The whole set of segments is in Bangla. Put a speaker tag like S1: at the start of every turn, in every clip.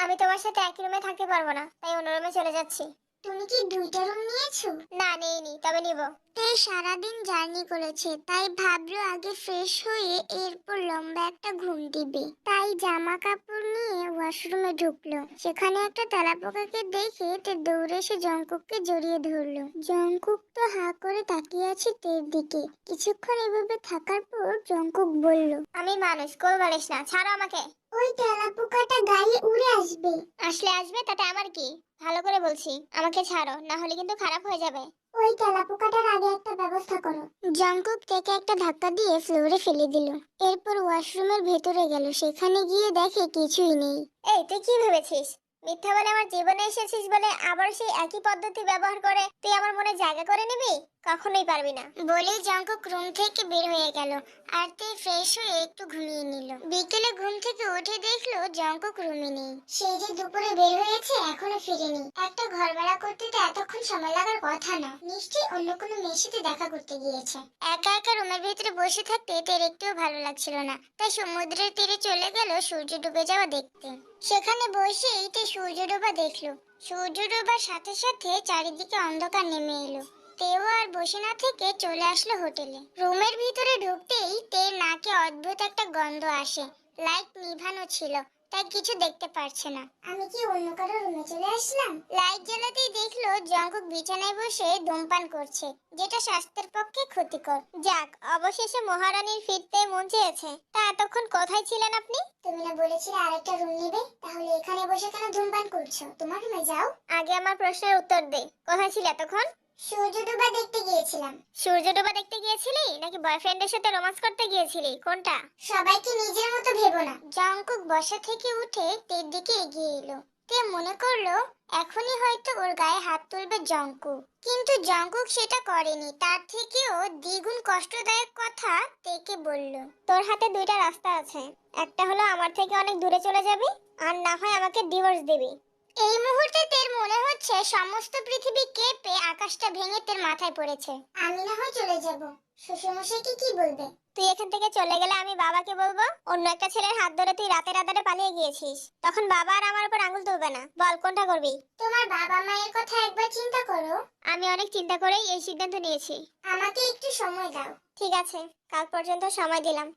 S1: আমি তোমার সাথে একই রুমে থাকতে পারবো না, তাই অন্য রুমে চলে যাচ্ছি।
S2: তুমি কি দুইটা রুম নিয়েছো?
S1: না, নেইনি, তবে নিব।
S2: তে সারাদিন জার্নি করেছে, তাই ভাবলো আগে ফ্রেশ হয়ে এরপর লম্বা একটা ঘুম দিবে। তাই জামা কাপড় নিয়ে ওয়াশরুমে ঢুকলো। সেখানে একটা তেলাপোকাকে দেখে তে দৌড়ে এসে জঙ্কুককে জড়িয়ে ধরলো। জঙ্কুক তো হা করে তাকিয়ে আছে তের দিকে। কিছুক্ষণ এভাবে থাকার পর জঙ্কুক বলল,
S1: আমি মানুষ, কোল বালিশ না, ছাড়ো আমাকে।
S2: ওই তেলাপোকাটা গায়ে উড়ে আসবে।
S1: আসলে আসবে, তাতে আমার কি? ভালো করে বলছি, আমাকে ছাড়ো, না হলে কিন্তু খারাপ হয়ে যাবে।
S2: ওই তেলাপোকাটার আগে একটা ব্যবস্থা করো। জঙ্কুক থেকে একটা ধাক্কা দিয়ে ফ্লোরে ফেলে দিল। এরপর ওয়াশরুমের ভেতরে গেল। সেখানে গিয়ে দেখে কিছুই নেই।
S1: এই, তুই কি ভেবেছিস? মিথ্যা বলে আমার জীবনে এসেছিস বলে আবার সেই একই পদ্ধতি ব্যবহার করে তুই আমার মনে জায়গা করে নিবি? কখনোই পারবি না।
S2: বলেই জঙ্কুক রুম থেকে বের হয়ে গেল। আর তে ফ্রেশ হয়ে একটু ঘুমিয়ে নিল। বিকেলে ঘুম থেকে উঠে দেখলো জঙ্কুক রুমে নেই। সে যে দুপুরে বের হয়েছে এখনো ফিরেনি। একটা ঘর ভাড়া করতে তো এতক্ষণ সময় লাগার কথা না। নিশ্চয়ই অন্য কোনো মেয়ের সাথে দেখা করতে গিয়েছে। একা একা রুমের ভিতরে বসে থাকতে তের একটুও ভালো লাগছিল না। তাই সমুদ্রের তীরে চলে গেল সূর্য ডুবে যাওয়া দেখতে। সেখানে বসে তে সূর্য ডোবা দেখলো। সূর্য ডোবার সাথে সাথে চারিদিকে অন্ধকার নেমে এলো। তেও আর বসে না থেকে চলে আসলো হোটেলে। রুমের ভিতরে ঢুকতেই তের নাকে অদ্ভুত একটা গন্ধ আসে। লাইট নিভানো ছিল, তাই কিছু দেখতে পারছে না। আমি কি অন্য কারো রুমে চলে আসলাম? লাইট জ্বালাতেই দেখলো জঙ্কুক বিছানায় বসে ধূমপান করছে, যেটা স্বাস্থ্যের পক্ষে ক্ষতিকর।
S1: যাক, অবশেষে মহারানীর ফিরতে মন চেয়েছে। তা এতক্ষণ কোথায় ছিলেন আপনি?
S2: তুমি না বলেছিলে আরেকটা রুম নেবে, তাহলে এখানে বসে কেন ধূমপান করছো? তোমার রুমে যাও।
S1: আগে আমার প্রশ্নের উত্তর দে, কোথায় ছিলে এতক্ষণ?
S2: সূর্য ডোবা দেখতে গিয়েছিলাম।
S1: সূর্য ডোবা দেখতে গিয়েছিলি নাকি বয়ফ্রেন্ডের সাথে রোমান্স করতে গিয়েছিলি, কোনটা?
S2: সবাইকে নিজের মতো ভেবো না। জঙ্কুক বসা থেকে উঠে তের দিকে এগিয়ে এলো। তে মনে করলো এখনই হয়তো ওর গায়ে হাত তুলবে জঙ্কুক, কিন্তু জঙ্কুক সেটা করেনি। তার থেকেও দ্বিগুণ কষ্টদায়ক কথা তেকে বলল।
S1: তোর হাতে দুইটা রাস্তা আছে, একটা হলো আমার থেকে অনেক দূরে চলে যাবি, আর না হয় আমাকে ডিভোর্স দিবি।
S2: এই মুহূর্তে তের মনে হচ্ছে সমস্ত পৃথিবী কেঁপে আকাশটা ভেঙে তের মাথায় পড়েছে। আমি না হয় চলে যাব, শ্বশুরমশাইকে কি বলবে?
S1: তুই এখান থেকে চলে গেলে আমি বাবাকে বলবো অন্য একটা ছেলের হাত ধরে তুই রাতে রাতে পালিয়ে গিয়েছিস। তখন বাবা আর আমার উপর আঙুল তুলবে না। বল, কোনটা করবি?
S2: তোমার বাবা মায়ের কথা একবার চিন্তা করো।
S1: আমি অনেক চিন্তা করেই এই সিদ্ধান্ত নিয়েছি।
S2: আমাকে একটু সময় দাও।
S1: ঠিক আছে, কাল পর্যন্ত সময় দিলাম।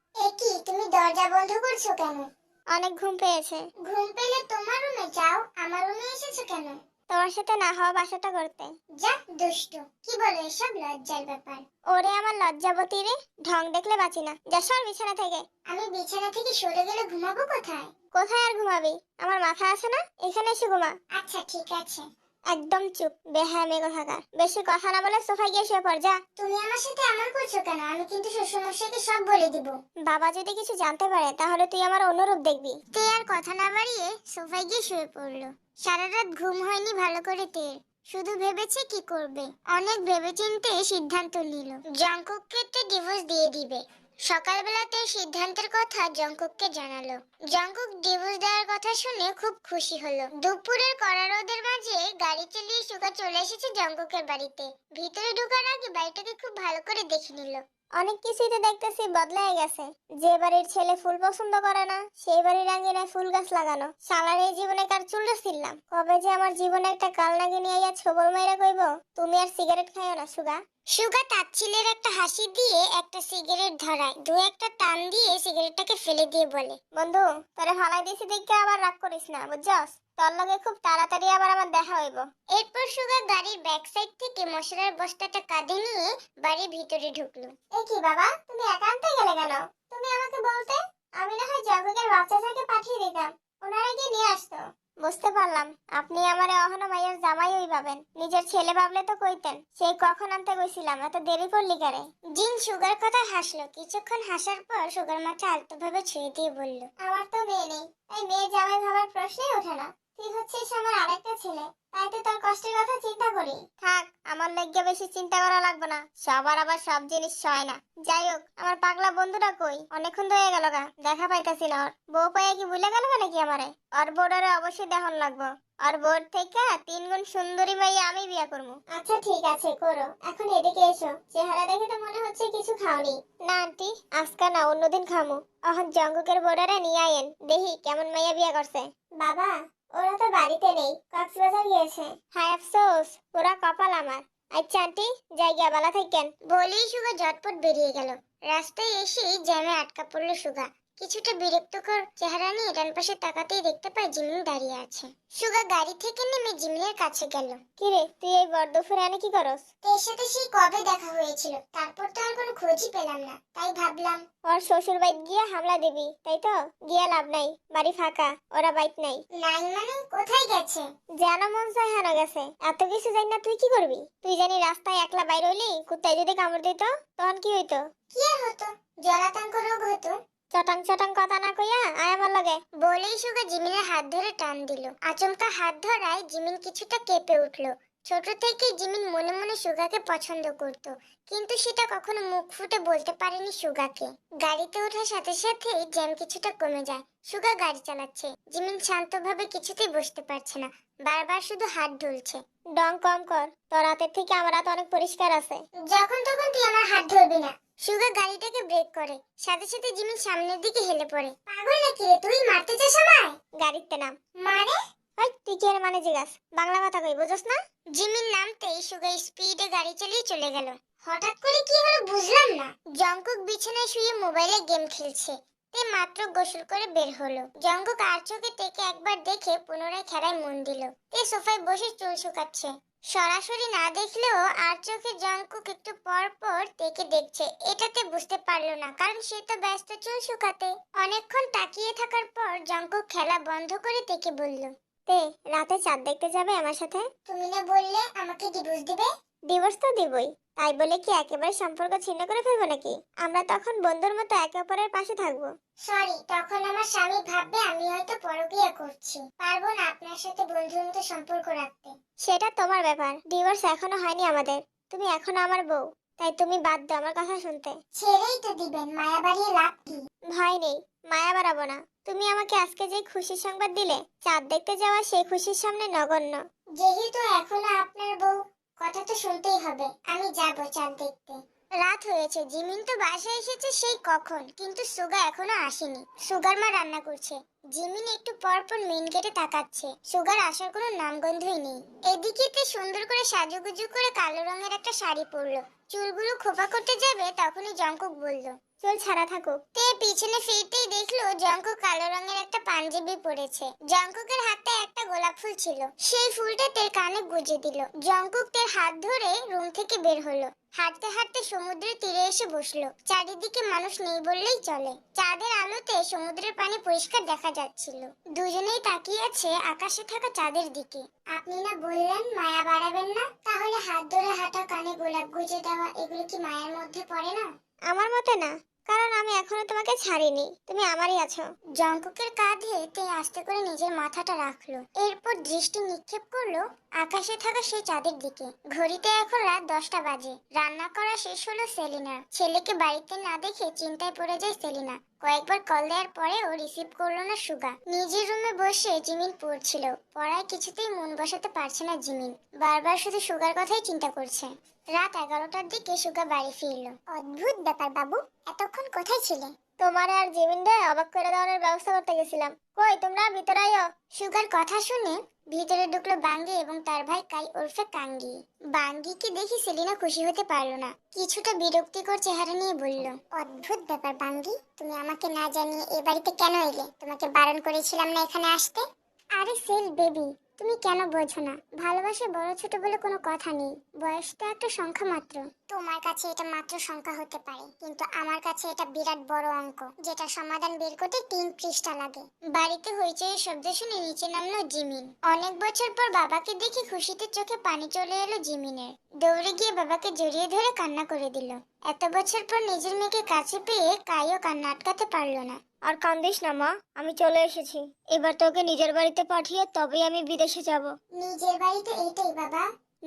S2: কি তুমি দরজা বন্ধ করছো কেন?
S1: অনেক ঘুম পেয়েছে।
S2: ঘুম পেলে তোমার রুমে যাও, আমার রুমে এসেছো কেন?
S1: তোমার সাথে না হওয়া বাসাটা করতে।
S2: যা দুষ্টু, কি বলো এসব লজ্জার ব্যাপার?
S1: ওরে আমার লজ্জাবতী রে, ঢং দেখলে বাঁচি না। যা সর বিছানা থেকে।
S2: আমি বিছানা থেকে সরে গেলে ঘুমাবো কোথায়?
S1: কোথায় আর ঘুমাবি? আমার মাথা আছে না, এখানে এসে ঘুমা।
S2: আচ্ছা ঠিক আছে।
S1: একদম চুপ, বেহায়া মেয়ে কোথাকার। বেশি কথা না বলে সোফায় গিয়ে শুয়ে পড়, যা।
S2: তুমি আমার সাথে এমন করছো কেন? আমি কিন্তু শ্বশুরমশাইকে সব বলে দিব।
S1: বাবা যদি কিছু জানতে পারে তাহলে তুই আমার অনুরূপ দেখবি।
S2: তে আর কথা না বাড়িয়ে সোফায় গিয়ে শুয়ে পড়লো। সারা রাত ঘুম হয়নি ভালো করে তের। শুধু ভেবেছে কি করবে। অনেক ভেবেচিন্তে সিদ্ধান্ত নিল জঙ্কুককে তে ডিভোর্স দিয়ে দিবে। সকালবেলাতে সিদ্ধান্তের কথা জঙ্কুককে জানালো। জঙ্কুক ডিভোর্স দেওয়ার কথা শুনে খুব খুশি হলো। দুপুরের কড়া রোদের মাঝে গাড়ি চালিয়ে সুগা চলে এসেছে জঙ্কুকের বাড়িতে। ভিতরে ঢোকার আগে বাড়িটাকে খুব ভালো করে দেখে নিল।
S1: অনেক কিছুই তো দেখতেছি বদলায় গেছে। যে বাড়ির ছেলে ফুল পছন্দ করে না, সেই বাড়ির আঙ্গিনায় ফুল গাছ লাগানো। শালার এই জীবনে কার চুলটা ছিললাম। কবে যে আমার জীবনে একটা কাল নাগিনী আইয়া ছবল মাইরা কইব তুমি আর সিগারেট খাইও না সুগা।
S2: সুগা তাচ্ছিলের একটা হাসি দিয়ে একটা সিগারেট ধরায়। দু একটা টান দিয়ে সিগারেটটাকে ফেলে দিয়ে বলে,
S1: বন্ধু, তোরে ফালাই দিছি দেখে আবার রাগ করিস না, বুঝছস? তোর লগে খুব তাড়াতাড়ি আবার আমার দেখা হইব।
S2: এরপর সুগা গাড়ির ব্যাক সাইড থেকে মশলার বস্তাটা কাঁধে নিয়ে বাড়ির ভিতরে ঢুকলো।
S1: এ কি বাবা, তুমি একান্তে গেলে কেন? তুমি আমাকে বলতে, আমি না হয় জগকের বাচ্চাটাকে পাঠিয়ে দিতাম, ওনারা গিয়ে নিয়ে আসতো। বুঝতে পারলাম, আপনি আমারে অহনো মাইয়ের জামাই হই ভাবেন। নিজের ছেলে ভাবলে তো কইতেন। সেই কখন আনতে গেছিলাম, এত দেরি করলি কেরে?
S2: জিন সুগার কথা হাসলো। কিছুক্ষণ হাসার পর সুগার মাথা আলতোভাবে ছুঁয়ে দিয়ে বলল,
S1: আমার তো মেয়ে নেই, তাই মেয়ে জামাই ভাবার প্রশ্নই ওঠে না। তুই হচ্ছিস আমার আরেকটা ছেলে, তাই তো তোর কষ্টের কথা চিন্তা করি। থাক, আমার লজ্ঞা বেশি চিন্তা করা লাগবে না। সবার আবার সব জিনিস সয় না। যাই হোক, আমার পাগলা বন্ধুটা কই? অনেকক্ষণ তো হয়ে গেল গা, দেখা পাইতাছি না ওর। বউ পাইয়া কি ভুলে গেল নাকি আমারে? ওর বউডারে অবশ্যই দেখন লাগবো। আর বোর থেকে 3 গুণ সুন্দরী মাইয়া আমি বিয়া করবো। আচ্ছা ঠিক আছে, করো। এখন এদিকে এসো, চেহারা দেখে তো মনে হচ্ছে কিছু খাওনি। না আন্টি, আজকে না, অন্যদিন খামু। এখন জঙ্গকের বোর্ডারে নিয়ে আইন, দেখি কেমন মাইয়া বিয়া করছে। বাবা, ওর বাড়িতে নেই, কক্সবাজার গিয়েছে। হায় আফসোস, পুরা কপাল আমার। আচ্ছা আন্টি, জায়গা বালা থাকেন।
S2: বলেই সুগা ঝটপট বেরিয়ে গেল। রাস্তায় এসেই জ্যামে আটকা পড়লো সুগা। কিছুটা বিরক্তকর চেহারা নিয়ে ডান পাশে তাকাতেই দেখতে পায় জিমিন দাঁড়িয়ে আছে। সুগা গাড়ি থেকে নেমে জিমিনের কাছে গেল।
S1: কিরে, তুই এই বড় দুপুরে এনে কি করস?
S2: তোর সাথে সেই কবে দেখা হয়েছিল, তারপর তো আর কোনো খোঁজই পেলাম না, তাই ভাবলাম।
S1: ওর শ্বশুর বাড়ি গিয়ে হামলা দিবি, তাই তো? গিয়ে লাভ নাই, বাড়ি ফাঁকা, ওরা বাইক নাই।
S2: নাই মানে কোথায় গেছে?
S1: যেন মন চায় হেন গেছে। এত কিছু জানি না, তুই কি করবি? তুই জানি রাস্তায় একলা বাইর হইলি, কুত্তায় যদি কামড় দিত তখন কি হইতো?
S2: কি আর হতো, জলাতঙ্ক রোগ হতো।
S1: চটাং চটাং কথা না কইয়া আয় আমার লগে।
S2: বলেই সুগা জিমিনের হাত ধরে টান দিল। আচমকা হাত ধরায় জিমিন কিছুটা কেঁপে উঠলো। ছোট থেকেই জিমিন মনে মনে সুগাকে পছন্দ করত, কিন্তু সেটা কখনো মুখ ফুটে বলতে পারেনি সুগাকে। গাড়িতে ওঠার সাথে সাথে জ্যাম কিছুটা কমে যায়। সুগা গাড়ি চালাচ্ছে, জিমিন শান্তভাবে কিছুতেই বসতে পারছে না, বারবার শুধু হাত ঢুলছে।
S1: ডং কম কর, তোর হাতের থেকে আমার হাত অনেক পরিষ্কার আছে।
S2: যখন তখন তুই আমার হাত ধরবি না। সুগা গাড়িটাকে ব্রেক করে, সাথে সাথে জিমিন সামনের দিকে হেলে পড়ে। পাগল নাকি রে তুই, মারতে চাস আমায়?
S1: গাড়িতে নাম।
S2: মানে?
S1: ওই তুই কি এর মানে জিগাস? বাংলা কথা কই, বুঝছ না?
S2: জিমিন নামতেই সুগা স্পিডে গাড়ি চালিয়ে চলে গেল। হঠাৎ করে কি হলো বুঝলাম না। জঙ্কুক বিছানায় শুয়ে মোবাইলে গেম খেলছে। তে মাত্র গোসল করে বের হলো। জঙ্কুক আর চোখে তেকে একবার দেখে পুনরায় খেলায় মন দিল। তে সোফায় বসে চুল শুকাচ্ছে। সরাসরি না দেখলেও আর চোখে জঙ্কুক একটু পর পর তেকে দেখছে। এটাতে বুঝতে পারলো না, কারণ সে তো ব্যস্ত চুল শুকাতে। অনেকক্ষণ তাকিয়ে থাকার পর জঙ্কুক খেলা বন্ধ করে তেকে বলল,
S1: তে রাতে চাঁদ দেখতে যাবে আমার সাথে?
S2: তুমি না বললে আমাকে ডিভোর্স দিবে?
S1: ডিভোর্স তো দিবই, তাই বলে কি একেবারে সম্পর্ক ছিন্ন করে ফেলবো নাকি? আমরা তখন বন্ধুর মতো একে অপরের পাশে থাকবো।
S2: সরি, তখন আমার স্বামী ভাববে আমি হয়তো পরকীয়া করছি। পারবো না আপনার সাথে বন্ধুর মতো সম্পর্ক রাখতে।
S1: সেটা তোমার ব্যাপার, ডিভোর্স এখনো হয়নি আমাদের। তুমি এখনো আমার বউ, তাই তুমি বাধ্য আমার কথা শুনতে।
S2: ছেড়েই তো দিবেন, মায়া বাড়িয়ে লাভ কি?
S1: ভয় নেই, মায়া বাড়াবো না। তুমি আমাকে আজকে যে খুশির সংবাদ দিলে, চাঁদ দেখতে যাওয়া সেই খুশির সামনে নগণ্য।
S2: যেহেতু এখনো আপনার বউ, কথা তো শুনতেই হবে। আমি যাবো চাঁদ দেখতে। রাত হয়েছে, জিমিন তো বাসায় এসেছে সেই কখন, কিন্তু সুগা এখনো আসেনি। সুগার মা রান্না করছে। জিমিন একটু পর পর মেন গেটে তাকাচ্ছে। সুগার আসার কোনো নামগন্ধই নেই। এদিকে তে সুন্দর করে সাজুগুজু করে কালো রঙের একটা শাড়ি পরলো। চুলগুলো খোপা করতে যাবে, তখনই জঙ্কুক বলল,
S1: চুল ছাড়া থাকুক।
S2: তে পিছনে ফিরতেই দেখলো জঙ্কুক কালো রঙের একটা পাঞ্জাবি পরেছে। জঙ্কুকের হাতে একটা গোলাপ ফুল ছিল, সেই ফুলটা তের কানে গুজে দিল। জঙ্কুক তের হাত ধরে রুম থেকে বের হলো। হাঁটতে হাঁটতে সমুদ্রের তীরে এসে বসলো। চারিদিকে মানুষ নেই বললেই চলে। চাঁদের আলোতে সমুদ্রের পানি পরিষ্কার দেখা যাচ্ছিল। দুজনেই তাকিয়ে আছে আকাশে থাকা চাঁদের দিকে। আপনি না বললেন মায়া বাড়াবেন না, তাহলে হাত ধরে হাঁটা, কানে গোলাপ গুজে দেওয়া, এগুলো কি মায়ের মধ্যে পড়ে না?
S1: আমার মতে না, কারণ আমি এখনো তোমাকে ছাড়িনি, তুমি আমারই আছো।
S2: জঙ্কুকের কাঁধে তে আস্তে করে নিজের মাথাটা রাখলো। এরপর দৃষ্টি নিক্ষেপ করলো আকাশে থাকা সেই চাঁদের দিকে। ঘড়িতে এখন রাত 10টা বাজে। রান্না করা শেষ হলো সেলিনার। ছেলেকে বাড়িতে না দেখে চিন্তায় পড়ে যায় সেলিনা। কয়েকবার কল দেওয়ার পরেও রিসিভ করলো না সুগা। নিজের রুমে বসে জিমিন পড়ছিল। পড়ায় কিছুতেই মন বসাতে পারছে না জিমিন, বারবার শুধু সুগার কথাই চিন্তা করছে। রাত 11টার দিকে সুগা বাড়ি ফিরলো। অদ্ভুত ব্যাপার বাবু, এতক্ষণ কোথায় ছিলে?
S1: তোমার আর জিমিনরে অবাক করে দেওয়ার ব্যবস্থা করতে গেছিলাম। কই তোমরা ভিতরে আইও।
S2: সুগার কথা শুনে ভিতরে ঢুকলো বাঙ্গি এবং তার ভাই কাই ওরফে কাঙ্গি। বাঙ্গিকে দেখে সেলিনা খুশি হতে পারলো না, কিছুটা বিরক্তিকর চেহারা নিয়ে বলল, অদ্ভুত ব্যাপার বাঙ্গি, তুমি আমাকে না জানিয়ে এ বাড়িতে কেন এলে? তোমাকে বারণ করেছিলাম না এখানে আসতে? আরে সেল বেবি, তুমি কেন বোঝো না? ভালোবাসা বড় ছোট বলে কোনো কথা নেই, বয়সটা একটা সংখ্যা মাত্র। তোমার কাছে এটা মাত্র সংখ্যা হতে পারে, কিন্তু আমার কাছে এটা বিরাট বড় অঙ্ক, যেটা সমাধান বের করতে 3 পৃষ্ঠা লাগে। বাড়িতে হইচই শব্দ শুনে নিচে নামলো জিমিন। অনেক বছর পর বাবাকে দেখে খুশিতে চোখে পানি চলে এলো জিমিনের। দৌড়ে গিয়ে বাবাকে জড়িয়ে ধরে কান্না করে দিল। এত বছর পর নিজের মেয়েকে কাছে পেয়ে কাইও কান্না আটকাতে পারলো না।
S1: আর কান্দিস না মা, আমি চলে এসেছি। এবার তোকে নিজের বাড়িতে পাঠিয়ে তবেই আমি বিদেশে যাব।
S2: নিজের বাড়িতে এইটাই বাবা?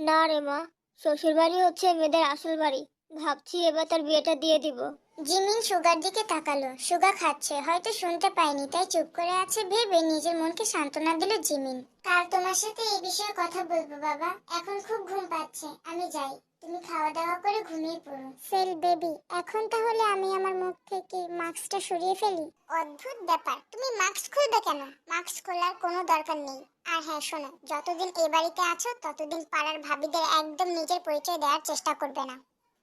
S1: না রে মা, শ্বশুর বাড়ি হচ্ছে মেয়েদের আসল বাড়ি। ভাবছি এবার তার বিয়েটা দিয়ে দিব।
S2: জিমিন সুগার দিকে তাকালো। সুগা খাচ্ছে, হয়তো শুনতে পায়নি তাই চুপ করে আছে ভেবে নিজের মনকে সান্ত্বনা দিল জিমিন। কাল তোমার সাথে এই বিষয়ে কথা বলবো বাবা, এখন খুব ঘুম পাচ্ছে, আমি যাই। তুমি খাওয়া দাওয়া করে ঘুমিয়ে পড়ো। সেল বেবি, এখন তাহলে আমি আমার মুখ থেকে মাস্কটা সরিয়ে ফেলি? অদ্ভুত ব্যাপার, তুমি মাস্ক খুলবে কেন? মাস্ক খোলার কোনো দরকার নেই। আর আর হ্যাঁ শোনো, যতদিন এই বাড়িতে আছো ততদিন পাড়ার ভাবিদের একদম নিজের পরিচয় দেওয়ার চেষ্টা করবে না।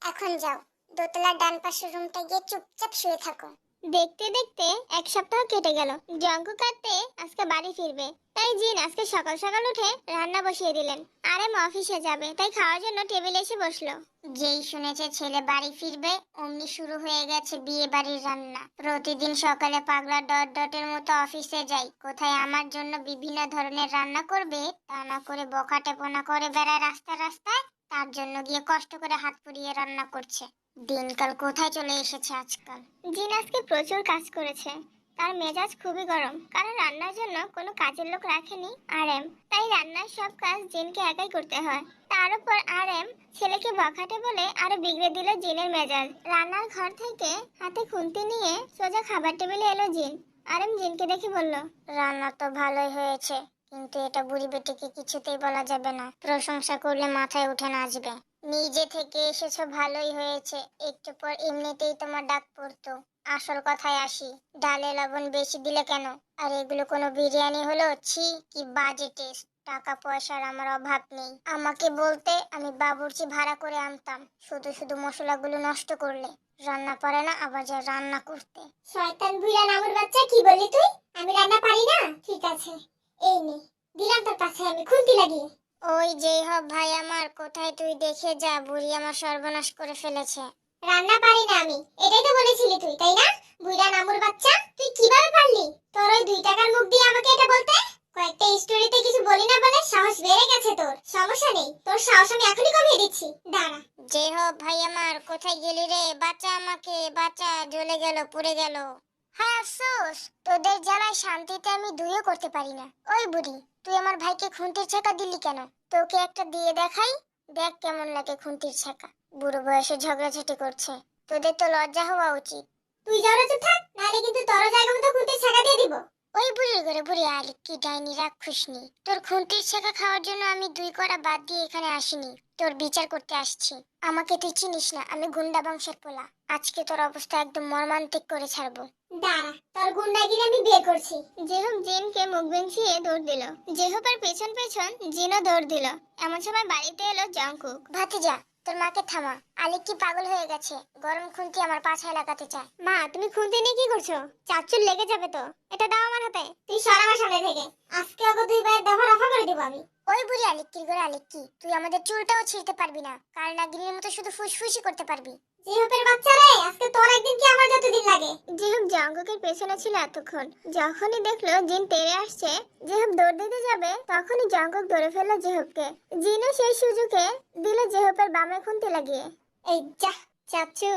S2: এখন যাও, দোতলার ডান পাশের রুমটা গিয়ে চুপচাপ শুয়ে থাকো।
S1: দেখতে দেখতে এক সপ্তাহ কেটে গেল। জঙ্কু কাটতে আজকে বাড়ি ফিরবে, তাই জিন আজকে সকাল সকাল উঠে রান্না বসিয়ে দিলেন। আরেম অফিসে যাবে, তাই খাওয়ার জন্য টেবিলে এসে বসলো।
S2: যেই শুনেছে ছেলে বাড়ি ফিরবে অমনি শুরু হয়ে গেছে বিয়ে বাড়ির রান্না। প্রতিদিন সকালে পাগলা ডট ডটের মতো অফিসে যাই, কোথায় আমার জন্য বিভিন্ন ধরনের রান্না করবে তা না করে বকা টেপনা করে বেড়ায় রাস্তায় রাস্তায়। তার জন্য গিয়ে কষ্ট করে হাত পুড়িয়ে রান্না করছে। দিনকাল কোথায় চলে এসেছে আজকাল।
S1: জিন আজকে প্রচুর কাজ করেছে, তার মেজাজ খুবই গরম, কারণ রান্নার জন্য কোনো কাজের লোক রাখেনি আরএম, তাই রান্নার সব কাজ জিনকে একাই করতে হয়। তার উপর আরএম ছেলেকে বকাটে বলে আরো বিগড়ে দিল জিনের মেজাজ। রান্নার ঘর থেকে হাতে খুন্তি নিয়ে সোজা খাবার টেবিলে এলো জিন। আরএম জিনকে দেখে বলল,
S2: রান্না তো ভালোই হয়েছে, কিন্তু এটা বুড়ি বেটিকে কিছুতেই বলা যাবে না, প্রশংসা করলে মাথায় উঠে নাচবে। নিজে থেকে এসেছো ভালোই হয়েছে, একটু পর এমনিতেই তোমার ডাক পড়তো। আসল কথায় আসি, ডালে লবণ বেশি দিলে কেন? আর এগুলো কোনো বিরিয়ানি হলো? ছি, কি বাজে টেস্ট। টাকা পয়সার আমার অভাব নেই, আমাকে বলতে আমি বাবুর্চি ভাড়া করে আনতাম। শুধু শুধু মশলাগুলো নষ্ট করলে। রান্না পারে না আবার যা রান্না করতে।
S1: শয়তান বুইড়া নামুর বাচ্চা, কি বললি তুই? আমি রান্না পারি না? ঠিক আছে, এই নে, দিলাম তোর কাছে আমি খুন্তি লাগিয়ে।
S2: ওই যেই হব ভাই আমার, কোথায় তুই দেখে যা, বুড়ি আমার সর্বনাশ করে ফেলেছে।
S1: রান্না পারি না আমি, এটাই তো বলেছিলি তুই, তাই না? বুইড়া নামুর বাচ্চা, তুই কিভাবে পারলি তোর ওই 2 টাকার মুখ দিয়ে আমাকে এটা বলতে? কয়েকটা স্টোরিতে কিছু বলি না বলে সাহস বেড়ে গেছে তোর। সমস্যা নেই, তোর সাহস আমি এখনই কমিয়ে দিচ্ছি, দাঁড়া।
S2: যেই হব ভাই আমার, কোথায় গেলি রে? বাঁচা আমাকে, বাঁচা, জ্বলে গেল, পুড়ে গেল। হ্যাঁ আফসোস, তোদের জ্বালায় শান্তিতে আমি দুইও করতে পারি না। ওই বুড়ি, তুই আমার ভাইকে খুন্তির ছাকা দিলি কেন? তোকে একটা দিয়ে দেখাই, দেখ কেমন লাগে খুন্তির ছাকা। বুড়ো বয়সে ঝগড়াঝাটি করছে, তোদের তো লজ্জা হওয়া উচিত।
S1: তুই যাওয়া চুপ থাক, নাহলে কিন্তু তোর জায়গা মতো খুঁতে ছাকা দিয়ে দিব।
S2: ওই বুড়ির ঘরে বুড়ি আলি কি ডাইনি রাক্ষুসনি, তোর খুন্তির শেখা খাওয়ার জন্য আমি 2 কড়া বাদ দিয়ে এখানে আসিনি, তোর বিচার করতে আসছি। আমাকে তুই চিনিস না, আমি গুন্ডা বংশের পোলা। আজকে তোর অবস্থা একদম মর্মান্তিক করে ছাড়বো।
S1: দাঁড়া, তোর গুন্ডাগিরি আমি বের করছি। জেহুপ জিনকে মুখ বেঞ্চিয়ে দৌড় দিল। জেহুপের পেছন পেছন জিনও দৌড় দিল। এমন সময় বাড়িতে এলো জংকুক।
S2: ভাতিজা, তোর মাকে থামা, আলিক কি পাগল হয়ে গেছে? গরম খুন্তি আমার পাছায় লাগাতে চায়।
S1: মা, তুমি খুন্তি নিয়ে কি করছো? চাচুর লেগে যাবে তো, এটা দাও আমার হাতে। তুই সর আমার সামনে থেকে, আজকে ওকে 2 পায়ের দফা রফা করে দিব আমি।
S2: ওই বুড়ি আলিক্কির ঘরে আলিক্কি, তুই আমাদের চুলটাও ছিঁড়তে পারবি না, কাল নাগিনীর মতো শুধু ফুসফুসি করতে পারবি।
S1: জিহুপের বাচ্চা রে, আজকে তোর একদিন কি আমার যতদিন লাগে। জিহুপ জঙ্কুকের পেছনে ছিল এতক্ষণ। যখনই দেখলো জিন তেড়ে আসছে, জিহুপ দৌড় দিতে যাবে, তখনই জঙ্কুক ধরে ফেললো জিহুপকে। জিনও সেই সুযোগে দিল জিহুপের বামে খুন্তি লাগিয়ে। এই যা চাচু,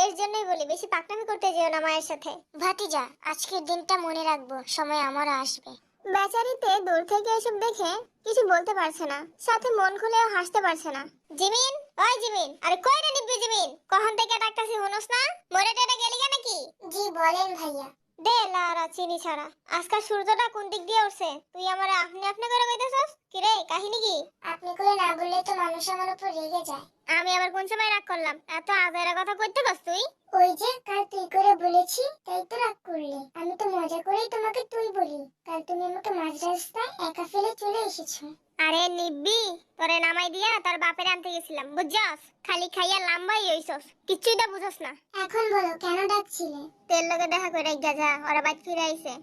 S1: এর জন্যই বলি বেশি পাকনামি করতে যেও না মায়ের সাথে।
S2: ভাতিজা, আজকের দিনটা মনে রাখবো, সময় আমারও আসবে।
S1: বেচারিতে দূর থেকে এসব দেখে কিছু বলতে পারছে না, সাথে মন খুলেও হাসতে পারছে না। জিমিন, ওই জিমিন, আরে কই রে নিব্বি জিমিন, কখন থেকে ডাকতাছি হনস না? মরে টেরে গেলি কেন কি?
S2: জি বলেন ভাইয়া।
S1: দে লারা চিনি ছাড়া, আজকাল সূর্যটা কোন দিক দিয়ে উঠছে? তুই আমারে আপনি আপনি করে কইতাছস কি রে? কাহিনী কি?
S2: আপনি করে না বললে তো মানুষ আমার উপর রেগে যায়।
S1: আমি আবার কোন সময় রাগ করলাম? এত আজাইরা কথা কইতে পাস তুই?
S2: ওই যে কাল তুই করে বলেছি, তাই তো রাগ করলে। আমি তো মজা করেই তোমাকে তুই বলি, কাল তুমি আমাকে মাঝ রাস্তায় একা ফেলে চলে এসেছো।
S1: আরে নিব্বি, তোরে নামাই দিয়া তোর বাপের আনতে গেছিলাম, বুঝছস? খালি খাইয়া লাম্বাই হইছস, কিচ্ছুই তো বুঝছস না।
S2: এখন বলো কেন ডাকছিলে?
S1: তেল লগে দেখা করে যা, ওরা বাইক ফিরে আইছে।